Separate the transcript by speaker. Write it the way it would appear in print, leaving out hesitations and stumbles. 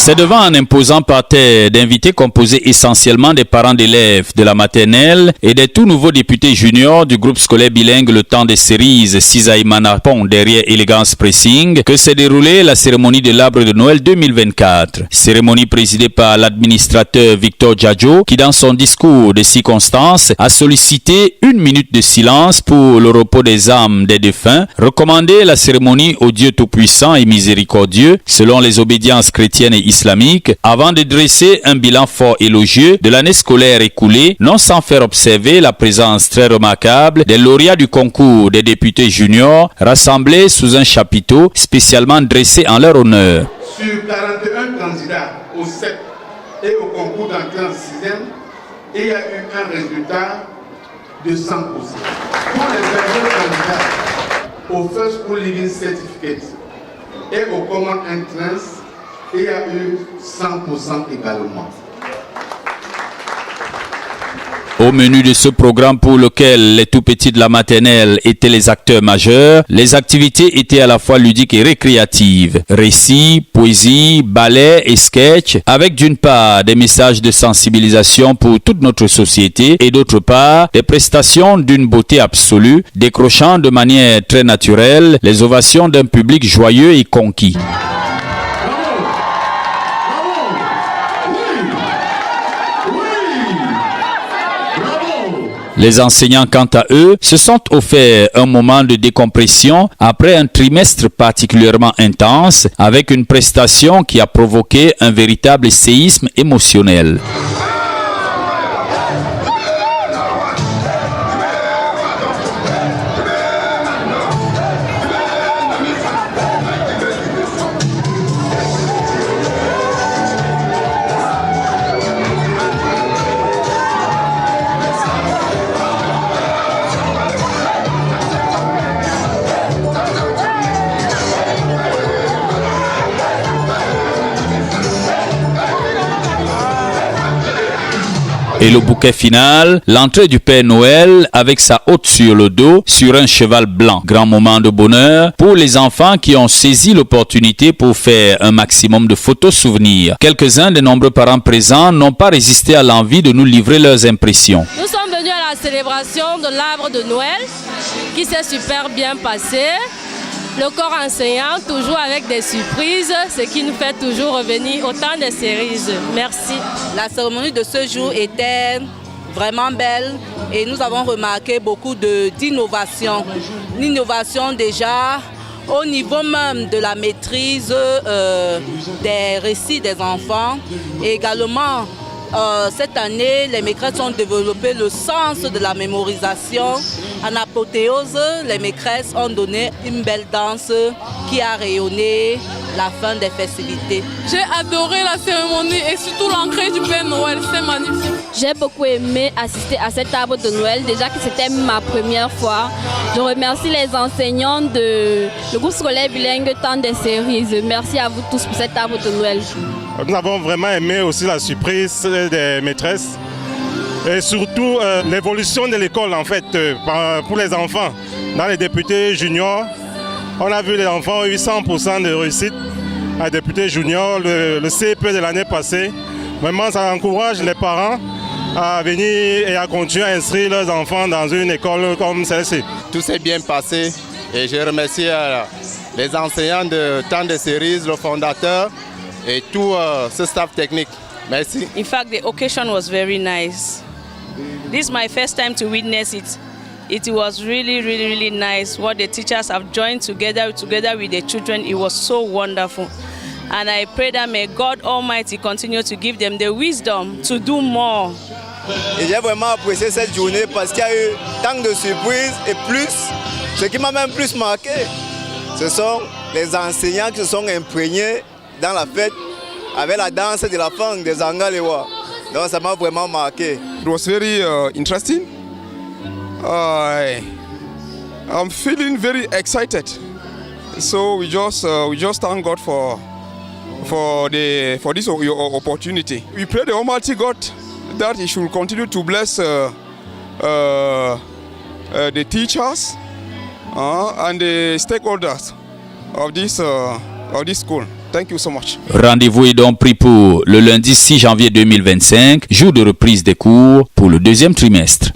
Speaker 1: C'est devant un imposant parterre d'invités composé essentiellement des parents d'élèves de la maternelle et des tout nouveaux députés juniors du groupe scolaire bilingue Le Temps des Cerises, Cisaï Manapon derrière Elegance Pressing, que s'est déroulée la cérémonie de l'arbre de Noël 2024. Cérémonie présidée par l'administrateur Victor Djadjo, qui dans son discours de circonstance a sollicité 1 minute de silence pour le repos des âmes des défunts, recommandé la cérémonie au Dieu Tout-Puissant et Miséricordieux, selon les obédiences chrétiennes et islamique, avant de dresser un bilan fort élogieux de l'année scolaire écoulée, non sans faire observer la présence très remarquable des lauréats du concours des députés juniors rassemblés sous un chapiteau spécialement dressé en leur honneur.
Speaker 2: Sur 41 candidats au CEP et au concours d'entrée en 6e, il y a eu un résultat de 100%. Pour les 22 candidats au First School Living Certificate et au Common Entrance, il y a eu 100% également.
Speaker 1: Au menu de ce programme pour lequel les tout-petits de la maternelle étaient les acteurs majeurs, les activités étaient à la fois ludiques et récréatives. Récits, poésie, ballets et sketchs, avec d'une part des messages de sensibilisation pour toute notre société et d'autre part des prestations d'une beauté absolue, décrochant de manière très naturelle les ovations d'un public joyeux et conquis. Les enseignants, quant à eux, se sont offerts un moment de décompression après un trimestre particulièrement intense, avec une prestation qui a provoqué un véritable séisme émotionnel. Et le bouquet final, l'entrée du Père Noël avec sa hotte sur le dos, sur un cheval blanc. Grand moment de bonheur pour les enfants qui ont saisi l'opportunité pour faire un maximum de photos souvenirs. Quelques-uns des nombreux parents présents n'ont pas résisté à l'envie de nous livrer leurs impressions.
Speaker 3: Nous sommes venus à la célébration de l'arbre de Noël qui s'est super bien passé. Le corps enseignant, toujours avec des surprises, ce qui nous fait toujours revenir au Temps des Cerises. Merci.
Speaker 4: La cérémonie de ce jour était vraiment belle et nous avons remarqué beaucoup d'innovation. L'innovation déjà au niveau même de la maîtrise des récits des enfants et également cette année, les maîtresses ont développé le sens de la mémorisation. En apothéose, les maîtresses ont donné une belle danse qui a rayonné la fin des festivités.
Speaker 5: J'ai adoré la cérémonie et surtout l'entrée du Père Noël, c'est magnifique.
Speaker 3: J'ai beaucoup aimé assister à cet arbre de Noël, déjà que c'était ma première fois. Je remercie les enseignants du groupe scolaire bilingue Temps des Cerises. Merci à vous tous pour cet arbre de Noël.
Speaker 6: Nous avons vraiment aimé aussi la surprise des maîtresses et surtout l'évolution de l'école en fait pour les enfants. Dans les députés juniors, on a vu les enfants ont eu 100% de réussite à députés juniors, le CEP de l'année passée. Vraiment ça encourage les parents à venir et à continuer à inscrire leurs enfants dans une école comme celle-ci.
Speaker 7: Tout s'est bien passé et je remercie les enseignants de Temps des Cerises, le fondateur et tout ce staff technique. Merci.
Speaker 8: In fact, the occasion was very nice. This is my first time to witness it. It was really, really, really nice. What the teachers have joined together with the children, it was so wonderful. And I pray that may God Almighty continue to give them the wisdom to do more.
Speaker 7: Et j'ai vraiment apprécié cette journée parce qu'il y a eu tant de surprises et plus, ce qui m'a même plus marqué, ce sont les enseignants qui se sont imprégnés dans la fête avec la danse de la fang des Angalewa. Donc ça m'a vraiment marqué.
Speaker 9: It was very interesting. I'm feeling very excited. So we just thank God for this opportunity. We pray the Almighty God that He should continue to bless the teachers and the stakeholders of this school. Thank you so much.
Speaker 1: Rendez-vous est donc pris pour le lundi 6 janvier 2025, jour de reprise des cours pour le deuxième trimestre.